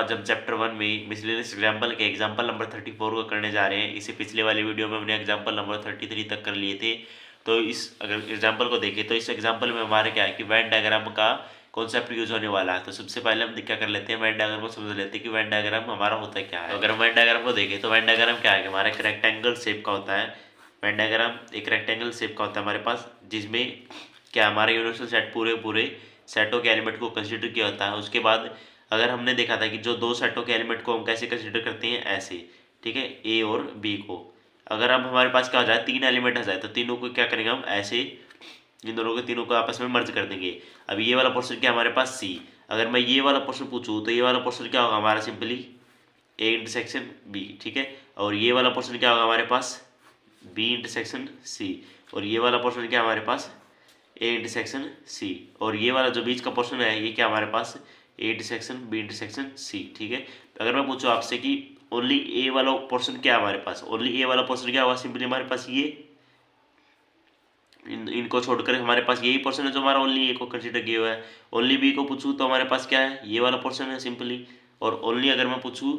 आज हम चैप्टर 1 में मिसलेनियस एग्जाम्पल के एग्जाम्पल नंबर 34 को करने जा रहे हैं। इसे पिछले वाली वीडियो में हमने एग्जाम्पल नंबर 33 तक कर लिए थे। तो इस अगर एग्जाम्पल को देखें तो इस एग्जाम्पल में हमारे क्या है कि वेन डायग्राम का कॉन्सेप्ट यूज होने वाला है। तो सबसे पहले हम क्या कर लेते हैं, वेन डायग्राम को समझ लेते हैं कि वेन डायग्राम हमारा होता क्या है। तो अगर हम वेन डायग्राम को देखें तो वेन डायग्राम क्या है कि हमारा एक रेक्टेंगल शेप का होता है। वेन डायग्राम एक रेक्टेंगल शेप का होता है हमारे पास, जिसमें क्या हमारे यूनिवर्सल सेट पूरे सेटों के एलिमेंट को कंसिडर किया होता है। उसके बाद अगर हमने देखा था कि जो दो सेटों के एलिमेंट को हम कैसे कंसिडर करते हैं, ऐसे, ठीक है, ए और बी को। अगर अब हमारे पास क्या हो जाए, तीन एलिमेंट आ जाए तो तीनों को क्या करेंगे हम, ऐसे इन दोनों को तीनों को आपस में मर्ज कर देंगे। अब ये वाला पोर्शन क्या हमारे पास सी। अगर मैं ये वाला पोर्शन पूछूँ तो ये वाला पोर्शन क्या होगा हमारा, सिंपली ए इंटरसेक्शन बी, ठीक है। और ये वाला पोर्शन क्या होगा हमारे पास, बी इंटरसेक्शन सी। और ये वाला पोर्शन क्या हमारे पास, ए इंटरसेक्शन सी। और ये वाला जो बीच का पोर्शन है ये क्या हमारे पास, A intersection B intersection C, ठीक है। तो अगर मैं पूछूँ आपसे कि ओनली ए वाला पोर्शन क्या है हमारे पास, ओनली ए वाला पोर्शन क्या होगा, सिंपली हमारे पास ये इनको छोड़कर हमारे पास यही पोर्शन है जो हमारा ओनली ए को कंसिडर किया हुआ है। ओनली बी को पूछूँ तो हमारे पास क्या है, ये वाला पोर्शन है सिंपली। और ओनली अगर मैं पूछूँ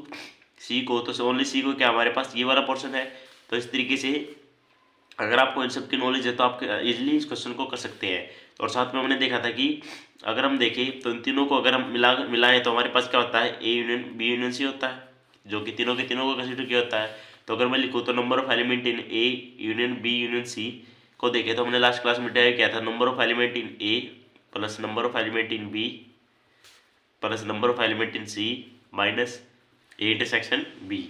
सी को तो ओनली सी को क्या हमारे पास ये वाला पोर्शन है। तो इस तरीके से अगर आपको इन सब की नॉलेज है तो आप इजीली इस क्वेश्चन को कर सकते हैं। और साथ में हमने देखा था कि अगर हम देखें तो इन तीनों को अगर हम मिलाएं तो हमारे पास क्या होता है, A union B union C होता है, जो कि तीनों के तीनों को कंसिडर किया होता है। तो अगर मैं लिखूँ तो number of element in A union B union C को देखें तो हमने लास्ट क्लास में डिराइव किया था, number of element in A plus number of element in B plus number of element in C minus A intersection B,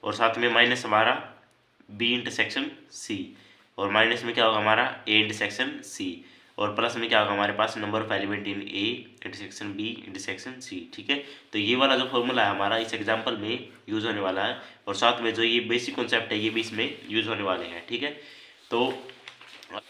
और साथ में माइनस हमारा बी इंटरसेक्शन सी, और माइनस में क्या होगा हमारा ए इंटरसेक्शन सी, और प्लस में क्या होगा हमारे पास number of element in A intersection B intersection C, ठीक है। तो ये वाला जो फॉर्मूला है हमारा इस एग्जांपल में यूज होने वाला है, और साथ में जो ये बेसिक कॉन्सेप्ट है ये भी इसमें यूज होने वाले हैं, ठीक है। तो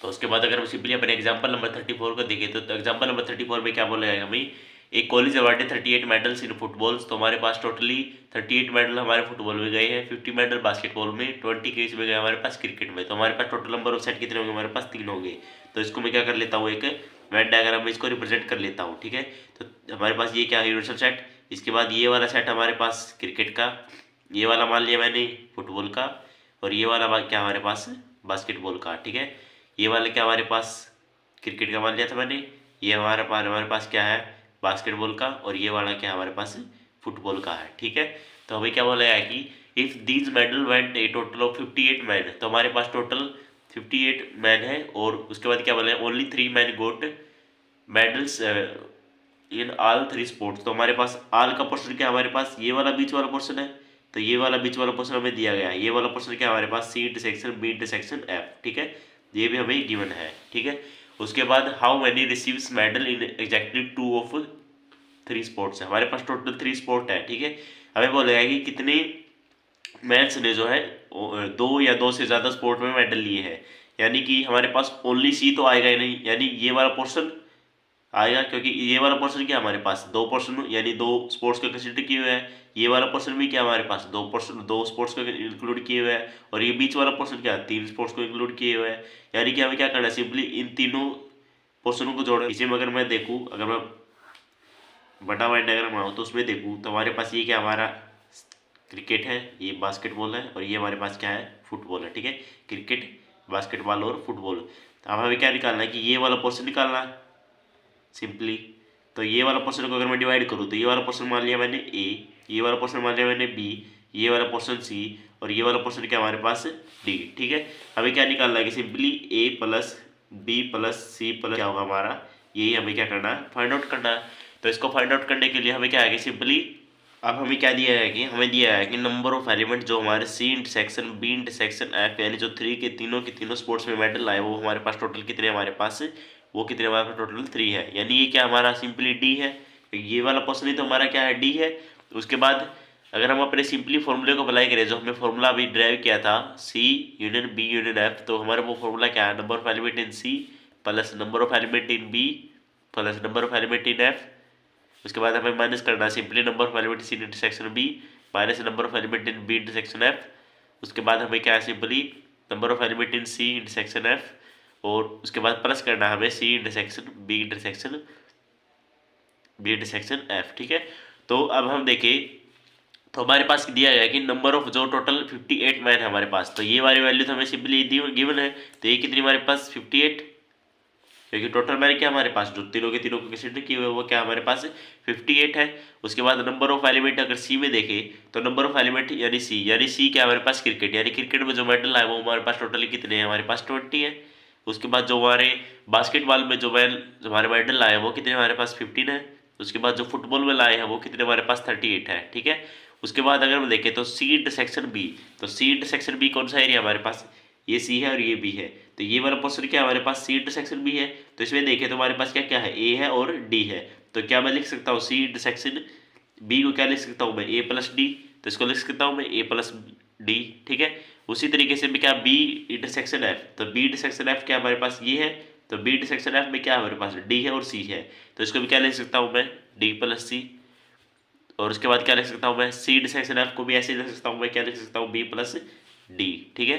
उसके बाद अगर हम सिंपली अपने एग्जांपल नंबर 34 को देखें तो एग्जांपल नंबर 34 में क्या बोला जाएगा हमें, एक college awarded 38 medals in footballs. तो हमारे पास टोटली 38 मेडल हमारे फुटबॉल में गए हैं, 50 मेडल बास्केटबॉल में, 20 केस में गए हमारे पास क्रिकेट में। तो हमारे पास टोटल नंबर ऑफ सेट कितने होंगे, हमारे पास 3 होंगे। तो इसको मैं क्या कर लेता हूँ, एक वेन डायग्राम में इसको रिप्रेजेंट कर लेता हूँ, ठीक है। तो हमारे पास ये क्या है, यूनिवर्सल सेट। इसके बाद ये वाला सेट हमारे पास क्रिकेट का, ये वाला मान लिया मैंने फुटबॉल का, और ये वाला क्या हमारे पास बास्केटबॉल का, ठीक है। ये वाला क्या हमारे पास क्रिकेट का मान लिया था मैंने, ये हमारे पास क्या है बास्केटबॉल का, और ये वाला क्या हमारे पास फुटबॉल का है, ठीक है। तो हमें क्या बोला है कि if these medal went A total of 58 man, तो हमारे पास टोटल 58 मैन है। और उसके बाद क्या बोला है, only 3 man got medals in all 3 sports. तो हमारे पास ऑल का पोर्शन क्या हमारे पास ये वाला बीच वाला पोर्शन है, तो ये वाला बीच वाला पोर्शन हमें दिया गया है। ये वाला पोर्शन क्या हमारे पास C intersection B intersection F, ठीक है, ये भी हमें गिवन है, ठीक है। उसके बाद how many receives medal in exactly 2 of 3 sports है, हमारे पास टोटल 3 स्पोर्ट है, ठीक है। हमें बोलेगा कि कितने मैंस ने जो है 2 या 2 से ज़्यादा स्पोर्ट में मेडल लिए हैं। यानी कि हमारे पास ओनली सी तो आएगा ही नहीं, यानी ये वाला पोर्शन आएगा, क्योंकि ये वाला पोर्शन क्या हमारे पास 2 पोर्शन यानी 2 स्पोर्ट्स को कंसिडर किए हुए हैं। ये वाला पोर्शन भी क्या हमारे पास 2 स्पोर्ट्स को इंक्लूड किए हुए हैं, और ये बीच वाला पोर्शन क्या 3 स्पोर्ट्स को इंक्लूड किए हुए हैं। यानी कि हमें क्या करना है, सिंपली इन तीनों पोर्शनों को जोड़ना। इसी में अगर मैं देखूँ, अगर मैं बटा वाइड डायग्राम बनाऊँ तो उसमें देखूँ तो हमारे पास ये क्या हमारा क्रिकेट है, ये बास्केटबॉल है, और ये हमारे पास क्या है फुटबॉल है, ठीक है। क्रिकेट, बास्केटबॉल और फुटबॉल। तो अब हमें क्या निकालना है कि ये वाला पोर्शन निकालना है सिंपली। तो ये वाला पोर्शन को अगर मैं डिवाइड करूँ तो ये वाला पोर्शन मान लिया मैंने ए, ये वाला पोर्शन मान लिया मैंने बी, ये वाला पोर्शन सी, और ये वाला पोर्शन क्या हमारे पास डी, ठीक है। हमें क्या निकालना है कि simply A plus B plus C plus क्या होगा हमारा, यही हमें क्या करना है फाइंड आउट करना है। तो इसको फाइंड आउट करने के लिए हमें क्या है कि सिंपली अब हमें क्या दिया है कि हमें दिया है कि नंबर ऑफ एलिमेंट जो हमारे C intersection B intersection F, यानी जो 3 के तीनों स्पोर्ट्स में मेडल आए, वो हमारे पास टोटल कितने हमारे पास वो कितने हमारे पास टोटल 3 है। यानी ये क्या हमारा सिंपली डी है, ये वाला पोर्शन ही तो हमारा क्या है डी है। उसके बाद अगर हम अपने सिंपली फॉर्मूले को अप्लाई करें, जो हमने फॉर्मूला अभी ड्राइव किया था C union B union F, तो हमारा वो फॉर्मूला क्या है, number of element in C plus number of element in B plus number of element in F. उसके बाद हमें माइनस करना है simply number of element C intersection B minus number of element in B intersection F. उसके बाद हमें क्या है simply number of element in C intersection F, और उसके बाद प्लस करना है हमें C intersection B intersection F, ठीक है। तो अब हम देखें तो हमारे पास दिया गया है कि नंबर ऑफ जो टोटल 58 मैन है हमारे पास, तो ये वाली वैल्यू तो हमें सिंपली गिवन है। तो ये कितनी हमारे पास 58, क्योंकि टोटल मैन क्या हमारे पास जो तीनों के तीनों को कंसीडर किए हुए वो क्या हमारे पास 58 है। उसके बाद नंबर ऑफ एलिमेंट अगर सी में देखें तो नंबर ऑफ एलिमेंट यानी सी क्या हमारे पास क्रिकेट, यानी क्रिकेट में जो मेडल है वो हमारे पास टोटली कितने हैं, हमारे पास 20 है। उसके बाद जो हमारे बास्केटबॉल में जो हमारे मेडल आए वो कितने हमारे पास 15 है। उसके बाद जो फुटबॉल में लाए हैं वो कितने हमारे पास 38 है, ठीक है। उसके बाद अगर हम देखें तो सी इंटरसेक्शन बी, तो सी इंटरसेक्शन बी कौन सा एरिया हमारे पास, ये सी है और ये बी है। तो ये वाला पोर्शन क्या हमारे पास सी इंटरसेक्शन बी है। तो इसमें देखें तो हमारे पास क्या क्या है, ए है और डी है। तो क्या मैं लिख सकता हूँ सी इंटरसेक्शन बी को क्या लिख सकता हूँ मैं, ए प्लस डी। तो इसको लिख सकता हूँ मैं ए प्लस डी, ठीक है। उसी तरीके से भी क्या बी इंटरसेक्शन एफ, तो बी इंटरसेक्शन एफ क्या हमारे पास ये है। तो बी इंटरसेक्शन एफ में क्या हमारे पास डी है और सी है। तो इसको भी क्या लिख सकता हूँ मैं, डी प्लस सी। और उसके बाद क्या लिख सकता हूँ मैं, सी इंटरसेक्शन एफ को भी ऐसे लिख सकता हूँ मैं, क्या लिख सकता हूँ बी प्लस डी, ठीक है,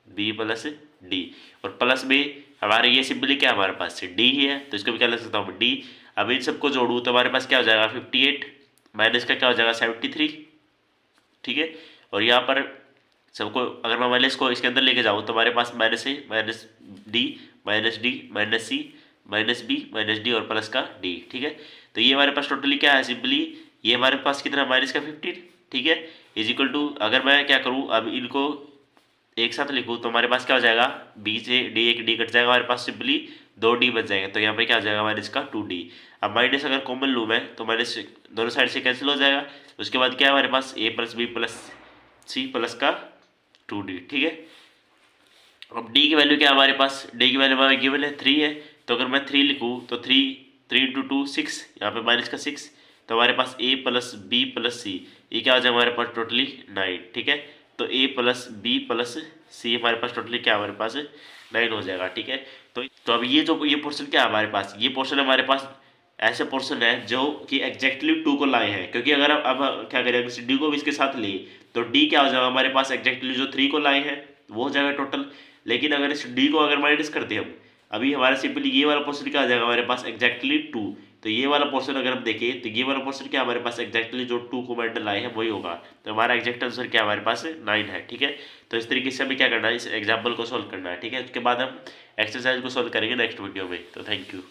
बी प्लस डी। और प्लस में हमारे ये सिंपली क्या हमारे पास से डी ही है, तो इसको भी क्या लिख सकता हूँ डी। अब इन सबको जोड़ूँ तो हमारे पास क्या हो जाएगा 58 माइनस का क्या हो जाएगा 73, ठीक है। और यहाँ पर सबको अगर मैं माइनस को इसके अंदर लेके जाऊँ तो हमारे पास माइनस है, माइनस डी माइनस सी माइनस बी माइनस डी और प्लस का डी, ठीक है। तो ये हमारे पास टोटली क्या है, सिंपली ये हमारे पास कितना माइनस का 15, ठीक है, इज इक्वल टू अगर मैं क्या करूँ अब इनको एक साथ लिखूँ तो हमारे पास क्या हो जाएगा, बी से डी एक डी कट जाएगा, हमारे पास सिंपली 2d बच जाएगा। तो यहाँ पे क्या हो जाएगा माइनस का 2d। अब माइनस अगर कॉमन लूँ मैं तो माइनस दोनों साइड से कैंसिल हो जाएगा। उसके बाद क्या है हमारे पास a plus B plus C plus का 2d, ठीक है। अब d की वैल्यू क्या है हमारे पास, d की वैल्यू हमारे गिवन है 3 है। तो अगर मैं 3 लिखूँ तो 3 इंटू 2 6, यहाँ पे माइनस का 6। तो हमारे पास a प्लस बी प्लस सी, ये क्या हो जाएगा हमारे पास टोटली 9, ठीक है। तो a प्लस बी प्लस सी हमारे पास टोटली क्या हमारे पास 9 हो जाएगा, ठीक है। तो अब ये पोर्शन क्या है हमारे पास, ये पोर्शन हमारे पास ऐसे पोर्शन है जो कि एग्जैक्टली 2 को लाए हैं। क्योंकि अगर अब क्या करें डी को भी इसके साथ लिए तो डी क्या हो जाएगा हमारे पास एग्जैक्टली जो 3 को लाए हैं वो हो जाएगा टोटल। लेकिन अगर इस डी को अगर माइनस करते हम अभी हमारा सिंपली ये वाला पोर्शन क्या आ जाएगा हमारे पास एग्जैक्टली 2। तो ये वाला पोर्शन अगर हम देखें तो ये वाला पोर्शन क्या हमारे पास एग्जैक्टली जो 2 को मेडल लाए हैं वही होगा। तो हमारा एग्जैक्ट आंसर क्या हमारे पास 9 है, ठीक है। तो इस तरीके से हमें क्या करना है, इस एग्जाम्पल को सॉल्व करना है, ठीक है। उसके बाद हम एक्सरसाइज को सॉल्व करेंगे नेक्स्ट वीडियो में। तो थैंक यू।